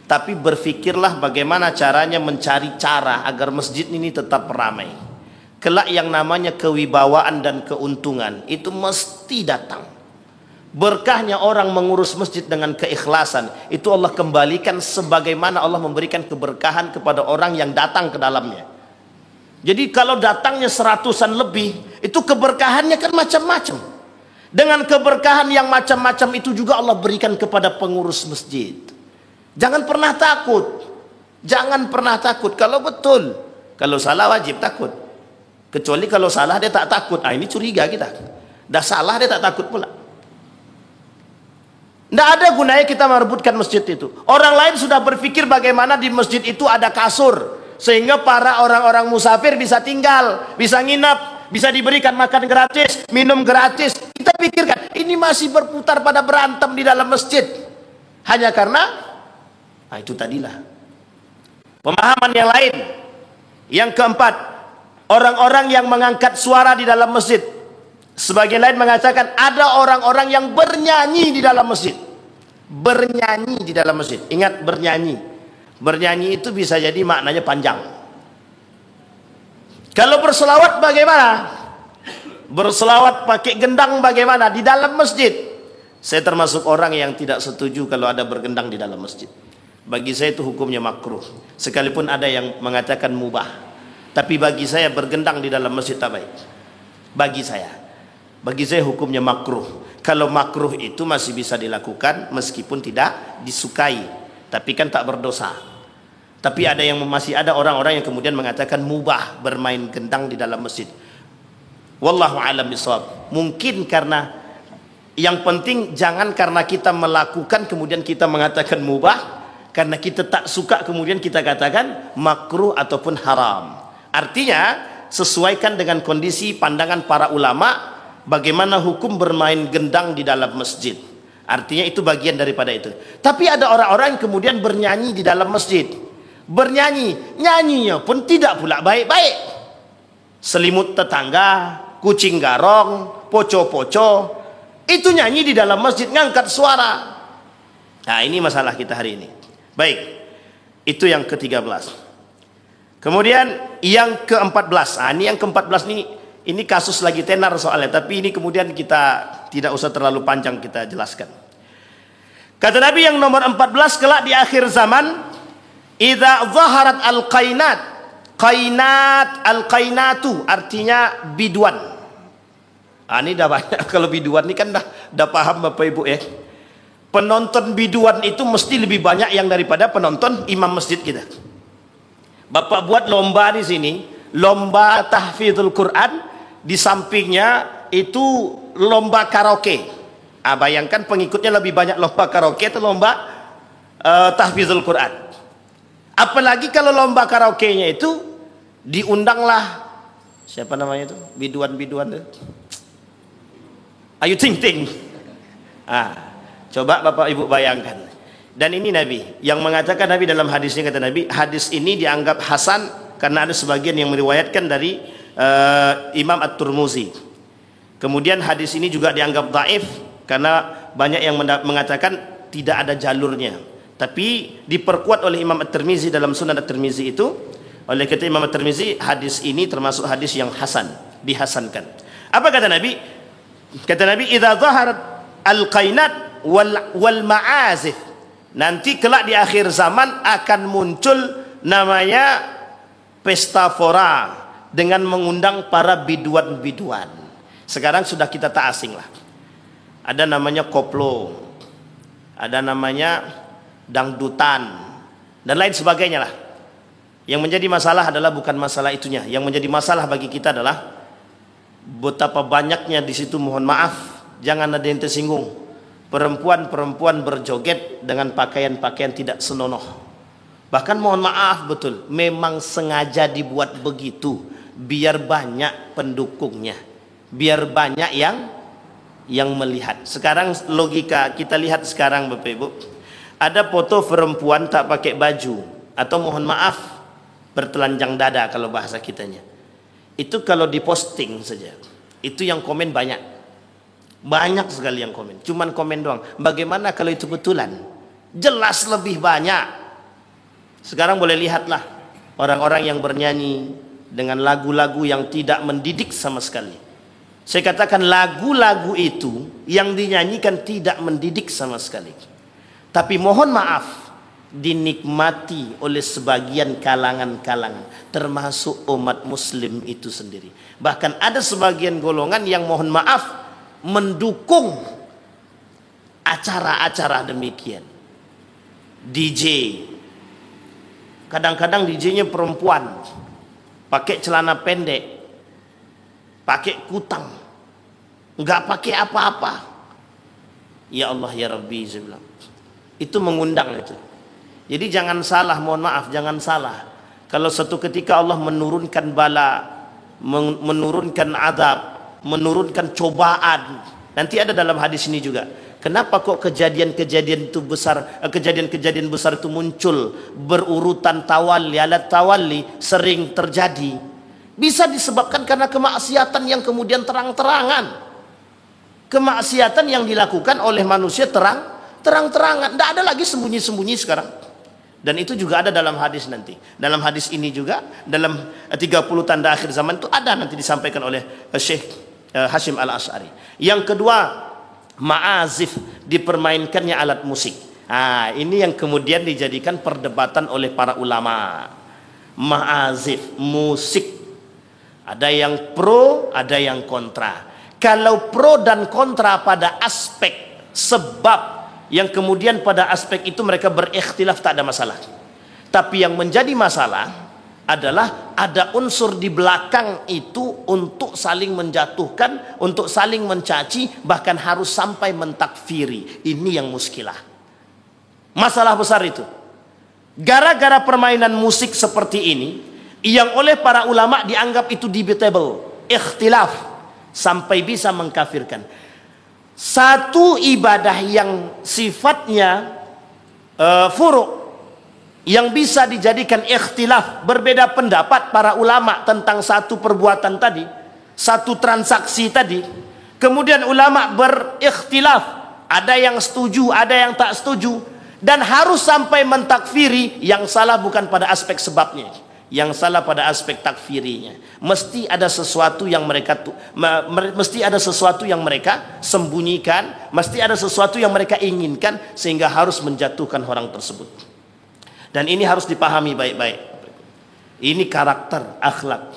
Tapi berpikirlah bagaimana caranya mencari cara agar masjid ini tetap ramai. Kelak yang namanya kewibawaan dan keuntungan itu mesti datang. Berkahnya orang mengurus masjid dengan keikhlasan, itu Allah kembalikan sebagaimana Allah memberikan keberkahan kepada orang yang datang ke dalamnya. Jadi kalau datangnya 100-an lebih, itu keberkahannya kan macam-macam. Dengan keberkahan yang macam-macam itu juga Allah berikan kepada pengurus masjid. Jangan pernah takut. Jangan pernah takut. Kalau betul, kalau salah wajib takut. Kecuali kalau salah dia tak takut. Ini curiga kita. Dah salah dia tak takut pula. Tidak ada gunanya kita merebutkan masjid itu. Orang lain sudah berpikir bagaimana di masjid itu ada kasur, sehingga para orang-orang musafir bisa tinggal, bisa nginap, bisa diberikan makan gratis, minum gratis. Kita pikirkan, ini masih berputar pada berantem di dalam masjid. Hanya karena, itu tadilah. Pemahaman yang lain. Yang keempat, orang-orang yang mengangkat suara di dalam masjid. Sebagian lain mengatakan ada orang-orang yang bernyanyi di dalam masjid. Bernyanyi di dalam masjid. Ingat bernyanyi. Bernyanyi itu bisa jadi maknanya panjang. Kalau berselawat bagaimana? Berselawat pakai gendang bagaimana? Di dalam masjid. Saya termasuk orang yang tidak setuju kalau ada bergendang di dalam masjid. Bagi saya itu hukumnya makruh. Sekalipun ada yang mengatakan mubah. Tapi bagi saya bergendang di dalam masjid tak baik. Bagi saya hukumnya makruh. Kalau makruh itu masih bisa dilakukan meskipun tidak disukai, tapi kan tak berdosa. Tapi masih ada orang-orang yang kemudian mengatakan mubah bermain gendang di dalam masjid. Wallahu a'lam bishawab. Mungkin karena yang penting jangan karena kita melakukan kemudian kita mengatakan mubah, karena kita tak suka kemudian kita katakan makruh ataupun haram. Artinya sesuaikan dengan kondisi pandangan para ulama bagaimana hukum bermain gendang di dalam masjid. Artinya itu bagian daripada itu. Tapi ada orang-orang yang kemudian bernyanyi di dalam masjid. Bernyanyi, nyanyinya pun tidak pula baik-baik. Selimut tetangga, kucing garong, poco-poco, itu nyanyi di dalam masjid, ngangkat suara. Nah, ini masalah kita hari ini. Baik, itu yang ke-13. Kemudian yang ke-14. Ini yang ke-14 ini kasus lagi tenar soalnya, tapi ini kemudian kita tidak usah terlalu panjang kita jelaskan. Kata Nabi yang nomor 14, kelak di akhir zaman, idza zaharat al-qainat. Qainat, al-qainatu artinya biduan. Ini dah banyak. Kalau biduan ini kan dah paham Bapak Ibu ya. Penonton biduan itu mesti lebih banyak yang daripada penonton imam masjid kita. Bapak buat lomba di sini, lomba tahfidzul Quran. Di sampingnya itu lomba karaoke. Bayangkan pengikutnya lebih banyak lomba karaoke atau lomba tahfidzul Quran. Apalagi kalau lomba karaoke-nya itu diundanglah siapa namanya itu? Biduan-biduan itu. Ayu Ting Ting. Coba Bapak Ibu bayangkan. Dan ini Nabi yang mengatakan, Nabi dalam hadisnya kata Nabi, hadis ini dianggap hasan karena ada sebagian yang meriwayatkan dari Imam At-Tirmizi. Kemudian hadis ini juga dianggap dhaif karena banyak yang mengatakan tidak ada jalurnya. Tapi diperkuat oleh Imam At-Tirmizi dalam Sunan At-Tirmizi itu. Oleh kata Imam At-Tirmizi, hadis ini termasuk hadis yang hasan, dihasankan. Apa kata Nabi? Kata Nabi, idza zaharat al-qainat wal ma'azif. Nanti kelak di akhir zaman akan muncul namanya pesta fora dengan mengundang para biduan-biduan. Sekarang sudah kita tak asing lah. Ada namanya koplo, ada namanya dangdutan, dan lain sebagainya lah. Yang menjadi masalah adalah bukan masalah itunya. Yang menjadi masalah bagi kita adalah betapa banyaknya di situ, mohon maaf, jangan ada yang tersinggung, perempuan-perempuan berjoget dengan pakaian-pakaian tidak senonoh. Bahkan mohon maaf betul, memang sengaja dibuat begitu biar banyak pendukungnya, biar banyak yang melihat. Sekarang logika kita lihat sekarang Bapak Ibu, ada foto perempuan tak pakai baju, atau mohon maaf bertelanjang dada kalau bahasa kitanya. Itu kalau diposting saja, itu yang komen banyak. Banyak sekali yang komen. Cuman komen doang. Bagaimana kalau itu betulan? Jelas lebih banyak. Sekarang boleh lihatlah orang-orang yang bernyanyi dengan lagu-lagu yang tidak mendidik sama sekali. Saya katakan lagu-lagu itu yang dinyanyikan tidak mendidik sama sekali. Tapi mohon maaf, dinikmati oleh sebagian kalangan-kalangan, termasuk umat muslim itu sendiri. Bahkan ada sebagian golongan yang mohon maaf mendukung acara-acara demikian. DJ, kadang-kadang DJ-nya perempuan, pakai celana pendek, pakai kutang, nggak pakai apa-apa. Ya Allah ya Rabbi, saya bilang itu mengundang itu. Jadi jangan salah, mohon maaf, jangan salah. Kalau suatu ketika Allah menurunkan bala, menurunkan azab, menurunkan cobaan, nanti ada dalam hadis ini juga. Kenapa kok kejadian-kejadian itu besar, kejadian-kejadian besar itu muncul berurutan tawalli, alat tawalli sering terjadi? Bisa disebabkan karena kemaksiatan yang kemudian terang-terangan. Kemaksiatan yang dilakukan oleh manusia terang-terangan. Tidak ada lagi sembunyi-sembunyi sekarang. Dan itu juga ada dalam hadis nanti. Dalam hadis ini juga, dalam 30 tanda akhir zaman itu ada nanti disampaikan oleh Syekh Hashim Al-Asy'ari. Yang kedua, ma'azif, dipermainkannya alat musik. Nah, ini yang kemudian dijadikan perdebatan oleh para ulama. Ma'azif, musik. Ada yang pro, ada yang kontra. Kalau pro dan kontra pada aspek sebab, yang kemudian pada aspek itu mereka berikhtilaf, tak ada masalah. Tapi yang menjadi masalah adalah ada unsur di belakang itu untuk saling menjatuhkan, untuk saling mencaci, bahkan harus sampai mentakfiri. Ini yang muskilah. Masalah besar itu. Gara-gara permainan musik seperti ini, yang oleh para ulama dianggap itu debatable, ikhtilaf, sampai bisa mengkafirkan. Satu ibadah yang sifatnya furu', yang bisa dijadikan ikhtilaf, berbeda pendapat para ulama tentang satu perbuatan tadi, satu transaksi tadi, kemudian ulama berikhtilaf, ada yang setuju, ada yang tak setuju, dan harus sampai mentakfiri. Yang salah bukan pada aspek sebabnya, yang salah pada aspek takfirinya. Mesti ada sesuatu yang mereka sembunyikan, mesti ada sesuatu yang mereka inginkan, sehingga harus menjatuhkan orang tersebut. Dan ini harus dipahami baik-baik. Ini karakter akhlak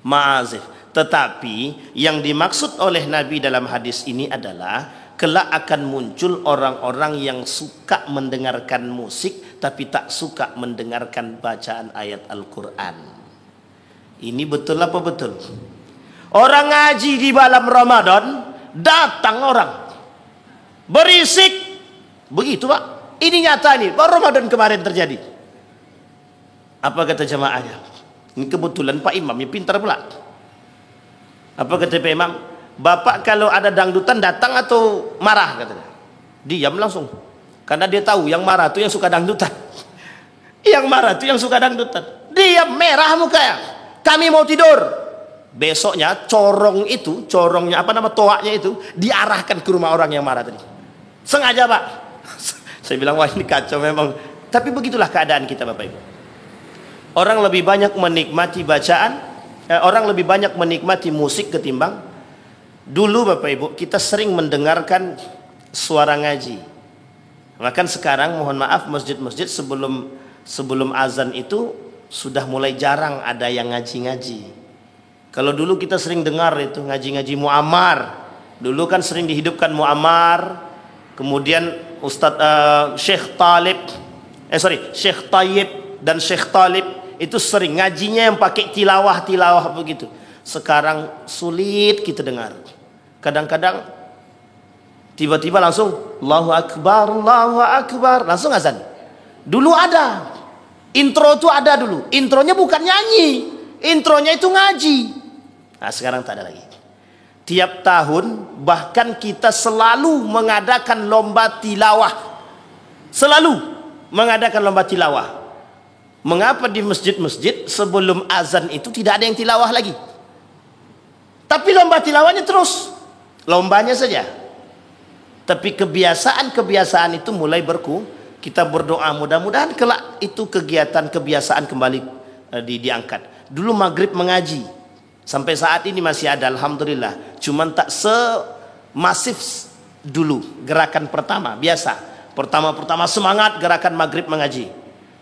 ma'azif. Tetapi yang dimaksud oleh Nabi dalam hadis ini adalah kelak akan muncul orang-orang yang suka mendengarkan musik tapi tak suka mendengarkan bacaan ayat Al-Quran. Ini betul apa betul? Orang ngaji di malam Ramadan, datang orang berisik. Begitu Pak. Ini nyata nih, baru Ramadan kemarin terjadi. Apa kata jamaahnya? Ini kebetulan Pak Imamnya pintar pula. Apa kata Pak Imam? Bapak kalau ada dangdutan datang atau marah katanya? Diam langsung. Karena dia tahu yang marah itu yang suka dangdutan. Yang marah itu yang suka dangdutan. Diam, merah mukanya. Kami mau tidur. Besoknya corongnya toaknya itu diarahkan ke rumah orang yang marah tadi. Sengaja Pak. Saya bilang wah ini kacau memang. Tapi begitulah keadaan kita Bapak Ibu. Orang lebih banyak menikmati bacaan, orang lebih banyak menikmati musik ketimbang dulu Bapak Ibu. Kita sering mendengarkan suara ngaji. Bahkan sekarang mohon maaf masjid-masjid sebelum azan itu sudah mulai jarang ada yang ngaji-ngaji. Kalau dulu kita sering dengar itu ngaji-ngaji mu'amar. Dulu kan sering dihidupkan mu'amar. Kemudian Syekh Talib, Syekh Tayyib dan Syekh Talib itu sering ngajinya yang pakai tilawah begitu. Sekarang sulit kita dengar. Kadang-kadang tiba-tiba langsung Allahu Akbar, langsung azan. Dulu ada intro, itu ada dulu. Intronya bukan nyanyi, intronya itu ngaji. Nah, sekarang tak ada lagi. Tiap tahun bahkan kita selalu mengadakan lomba tilawah. Selalu mengadakan lomba tilawah. Mengapa di masjid-masjid sebelum azan itu tidak ada yang tilawah lagi? Tapi lomba tilawahnya terus. Lombanya saja. Tapi kebiasaan itu mulai kita berdoa mudah-mudahan kelak itu kebiasaan kembali diangkat. Dulu maghrib mengaji. Sampai saat ini masih ada, alhamdulillah. Cuman tak semasif dulu gerakan pertama, biasa. Pertama semangat gerakan maghrib mengaji.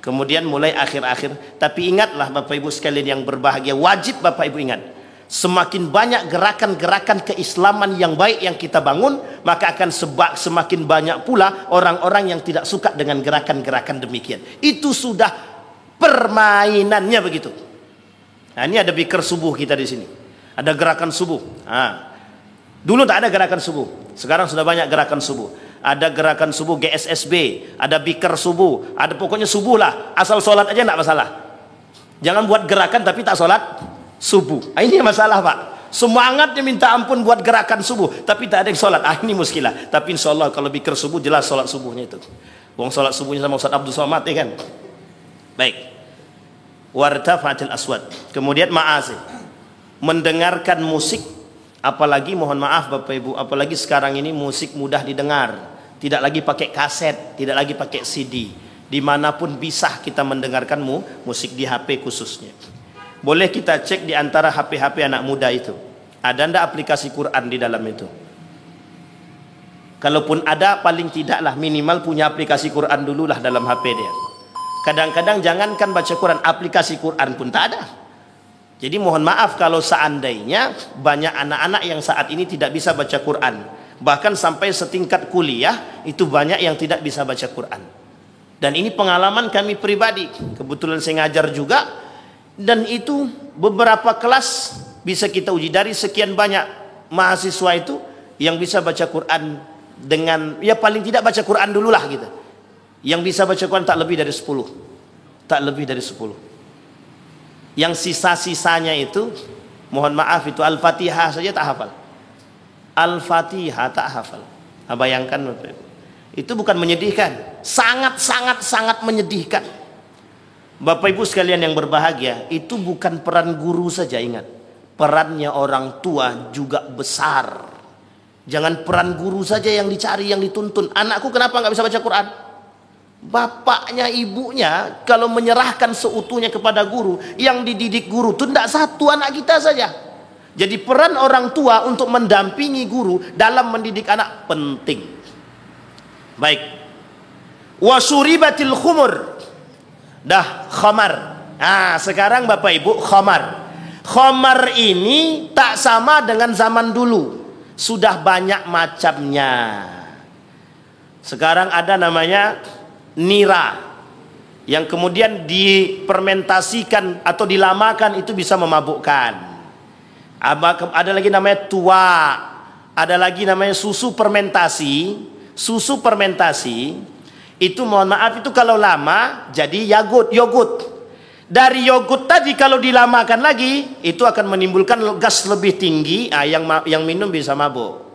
Kemudian mulai akhir-akhir. Tapi ingatlah Bapak Ibu sekalian yang berbahagia, wajib Bapak Ibu ingat, semakin banyak gerakan-gerakan keislaman yang baik yang kita bangun, maka akan semakin banyak pula orang-orang yang tidak suka dengan gerakan-gerakan demikian. Itu sudah permainannya begitu. Nah, ini ada bikir subuh kita di sini. Ada gerakan subuh. Dulu tak ada gerakan subuh. Sekarang sudah banyak gerakan subuh. Ada gerakan subuh GSSB, ada bikir subuh, ada pokoknya subuh lah. Asal sholat aja tidak masalah. Jangan buat gerakan tapi tak sholat subuh. Ini masalah Pak. Semangatnya minta ampun buat gerakan subuh, tapi tak ada yang sholat. Ini muskilah. Tapi insya Allah kalau bikir subuh jelas sholat subuhnya itu. Wong sholat subuhnya sama Ustaz Abdul Somad ya kan. Baik. Wartafatil aswad. Kemudian ma'asi, mendengarkan musik, apalagi mohon maaf Bapak Ibu, apalagi sekarang ini musik mudah didengar, tidak lagi pakai kaset, tidak lagi pakai CD, dimanapun bisa kita mendengarkan musik di HP khususnya. Boleh kita cek di antara HP-HP anak muda itu, ada ndak aplikasi Quran di dalam itu? Kalaupun ada, paling tidaklah minimal punya aplikasi Quran dululah dalam HP dia. Kadang-kadang jangankan baca Quran, aplikasi Quran pun tak ada. Jadi mohon maaf kalau seandainya banyak anak-anak yang saat ini tidak bisa baca Quran. Bahkan sampai setingkat kuliah itu banyak yang tidak bisa baca Quran. Dan ini pengalaman kami pribadi. Kebetulan saya ngajar juga. Dan itu beberapa kelas bisa kita uji. Dari sekian banyak mahasiswa itu yang bisa baca Quran dengan, ya paling tidak baca Quran dululah gitu. Yang bisa baca Quran tak lebih dari 10. Tak lebih dari 10. Yang sisa-sisanya itu mohon maaf itu Al-Fatihah saja tak hafal. Al-Fatihah tak hafal. Bayangkan Bapak Ibu. Itu bukan menyedihkan, sangat menyedihkan. Bapak Ibu sekalian yang berbahagia, itu bukan peran guru saja, ingat. Perannya orang tua juga besar. Jangan peran guru saja yang dicari, yang dituntun. Anakku kenapa nggak bisa baca Quran? Bapaknya, ibunya kalau menyerahkan seutuhnya kepada guru, yang dididik guru itu tidak satu anak kita saja. Jadi peran orang tua untuk mendampingi guru dalam mendidik anak penting. Baik. Wasuribatil khumur. Dah khamar. Nah, sekarang Bapak Ibu khamar. Khamar ini tak sama dengan zaman dulu. Sudah banyak macamnya. Sekarang ada namanya nira, yang kemudian dipermentasikan atau dilamakan itu bisa memabukkan. Ada lagi namanya tua, ada lagi namanya susu fermentasi. Susu fermentasi itu mohon maaf itu kalau lama jadi yogurt. Dari yogurt tadi kalau dilamakan lagi itu akan menimbulkan gas lebih tinggi, yang minum bisa mabuk.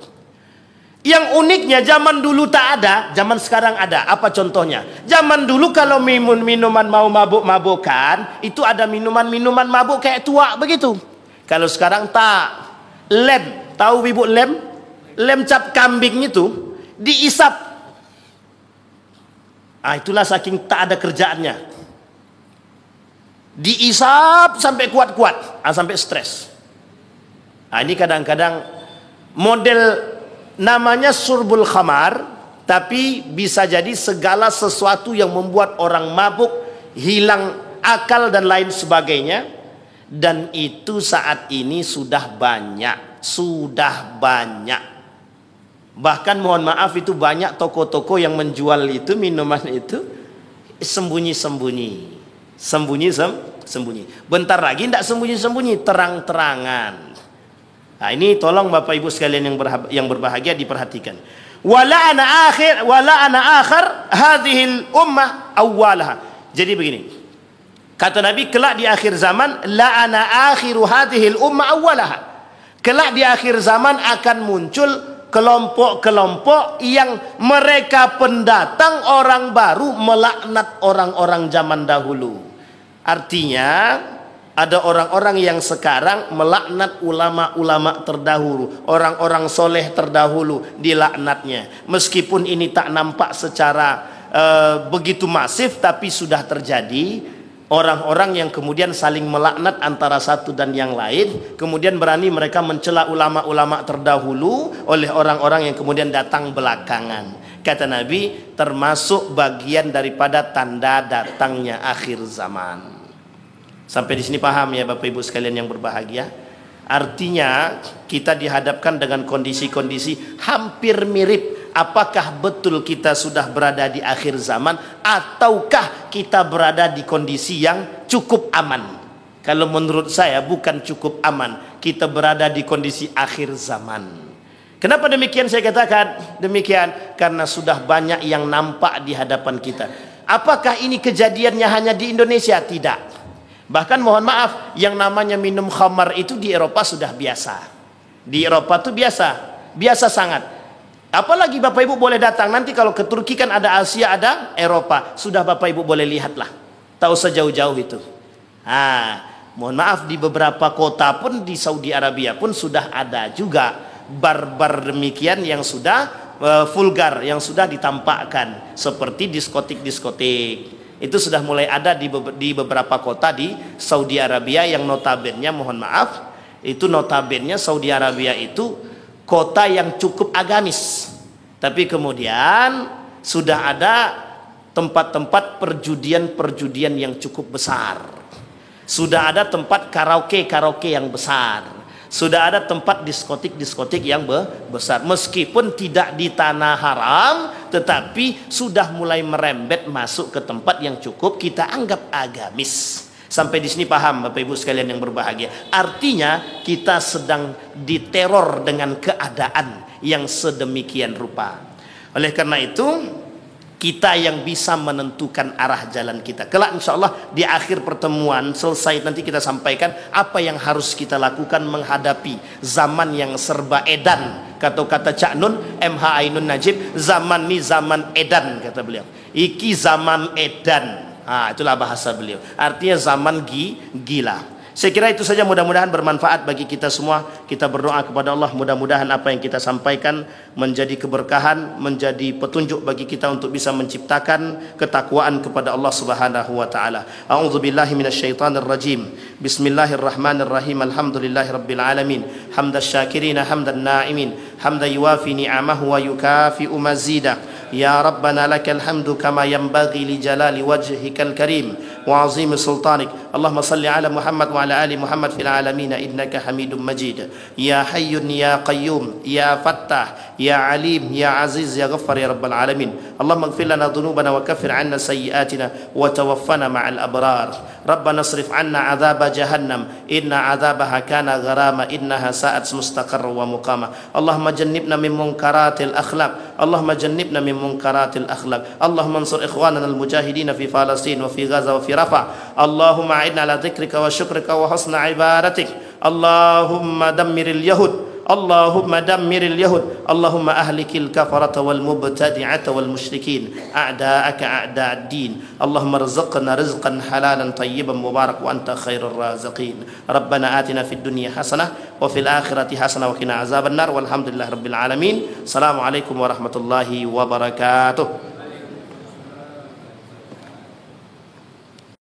Yang uniknya zaman dulu tak ada, zaman sekarang ada. Apa contohnya? Zaman dulu kalau minuman mau mabuk-mabukan, itu ada minuman mabuk kayak tua begitu. Kalau sekarang tak. Lem, tahu Ibu lem? Lem cap kambing itu diisap. Itulah saking tak ada kerjaannya. Diisap sampai kuat-kuat, sampai stres. Ini kadang-kadang model namanya surbul khamar, tapi bisa jadi segala sesuatu yang membuat orang mabuk, hilang akal dan lain sebagainya. Dan itu saat ini sudah banyak. Bahkan mohon maaf itu banyak toko-toko yang menjual itu minuman itu sembunyi-sembunyi. Sembunyi. Bentar lagi tidak sembunyi-sembunyi, terang-terangan. Nah, ini tolong Bapak Ibu sekalian yang berbahagia diperhatikan. Wala ana akhir hadhil ummah awwalaha. Jadi begini. Kata Nabi, kelak di akhir zaman, la ana akhiru hadhil ummah awwalaha. Kelak di akhir zaman akan muncul kelompok-kelompok yang mereka pendatang orang baru melaknat orang-orang zaman dahulu. Artinya ada orang-orang yang sekarang melaknat ulama-ulama terdahulu, orang-orang soleh terdahulu dilaknatnya. Meskipun ini tak nampak secara begitu masif, tapi sudah terjadi. Orang-orang yang kemudian saling melaknat antara satu dan yang lain, kemudian berani mereka mencela ulama-ulama terdahulu oleh orang-orang yang kemudian datang belakangan. Kata Nabi, termasuk bagian daripada tanda datangnya akhir zaman. Sampai di sini paham ya Bapak Ibu sekalian yang berbahagia? Artinya kita dihadapkan dengan kondisi-kondisi hampir mirip. Apakah betul kita sudah berada di akhir zaman ataukah kita berada di kondisi yang cukup aman? Kalau menurut saya bukan cukup aman, kita berada di kondisi akhir zaman. Kenapa demikian saya katakan? Demikian karena sudah banyak yang nampak di hadapan kita. Apakah ini kejadiannya hanya di Indonesia? Tidak. Bahkan mohon maaf, yang namanya minum khamar itu di Eropa sudah biasa. Di Eropa itu biasa sangat. Apalagi Bapak Ibu boleh datang nanti kalau ke Turki kan ada Asia, ada Eropa. Sudah Bapak Ibu boleh lihatlah. Tahu sejauh-jauh itu. Mohon maaf di beberapa kota pun di Saudi Arabia pun sudah ada juga bar-bar demikian yang sudah vulgar, yang sudah ditampakkan seperti diskotik-diskotik. Itu sudah mulai ada di beberapa kota di Saudi Arabia yang notabene mohon maaf, itu notabene Saudi Arabia itu kota yang cukup agamis, tapi kemudian sudah ada tempat-tempat perjudian yang cukup besar, sudah ada tempat karaoke yang besar, sudah ada tempat diskotik yang besar, meskipun tidak di tanah haram, tetapi sudah mulai merembet masuk ke tempat yang cukup kita anggap agamis. Sampai di sini paham Bapak Ibu sekalian yang berbahagia. Artinya kita sedang diteror dengan keadaan yang sedemikian rupa. Oleh karena itu kita yang bisa menentukan arah jalan kita. Kelak insya Allah di akhir pertemuan selesai nanti kita sampaikan apa yang harus kita lakukan menghadapi zaman yang serba edan. Kata Cak Nun, MH Ainun Najib, zaman ini zaman edan kata beliau. Iki zaman edan. Itulah bahasa beliau. Artinya zaman gila. Saya kira itu saja, mudah-mudahan bermanfaat bagi kita semua. Kita berdoa kepada Allah, mudah-mudahan apa yang kita sampaikan menjadi keberkahan, menjadi petunjuk bagi kita untuk bisa menciptakan ketakwaan kepada Allah Subhanahu wa taala. A'udzubillahi minasyaitonir rajim. Bismillahirrahmanirrahim. Alhamdulillahirabbil alamin. Hamdasy syakirin, hamdan na'imin, hamdan yuwafi ni'amahu wa yukafi'u mazida. Ya Rabbana lakal hamdu kama yanbaghi li jalali wajhikal karim wa 'azimi sultanik. Allahumma salli ala Muhammad wa ala ali Muhammad fil alamin innaka Hamidum Majid. Ya Hayyun ya Qayyum ya Fattah ya Alim ya Aziz ya Ghaffar ya Rabbal alamin. Allahumma ighfir lana dhunubana wa kaffir 'anna sayyi'atina wa tawaffana ma'al abrar. Rabbana asrif 'anna 'adzaba jahannam inna 'adzabaha kana gharama innaha sa'at mustaqarra wa muqama. Allahumma jannibna min munkaratil akhlaq. Allahumma jannibna min munkaratil akhlaq. Allahumma ansur ikhwanana al-mujahidin fi Palestin wa fi Gaza wa fi Rafah. Allahumma a'inna ala dzikrika wa syukrika wa husna ibadatik. Allahumma dammiril yahud. Allahumma dammiril yahud. Allahumma ahlikil kafarata wal mubtadi'ata wal musyrikin a'da'aka a'da'ad din. Allahumma rizqna rizqan halalan tayyiban mubarak wa anta khairur raziqin. Rabbana atina fid dunya hasanah wa fil akhirati hasanah wa qina azabannar. Walhamdulillahirabbil alamin. Assalamualaikum warahmatullahi wabarakatuh.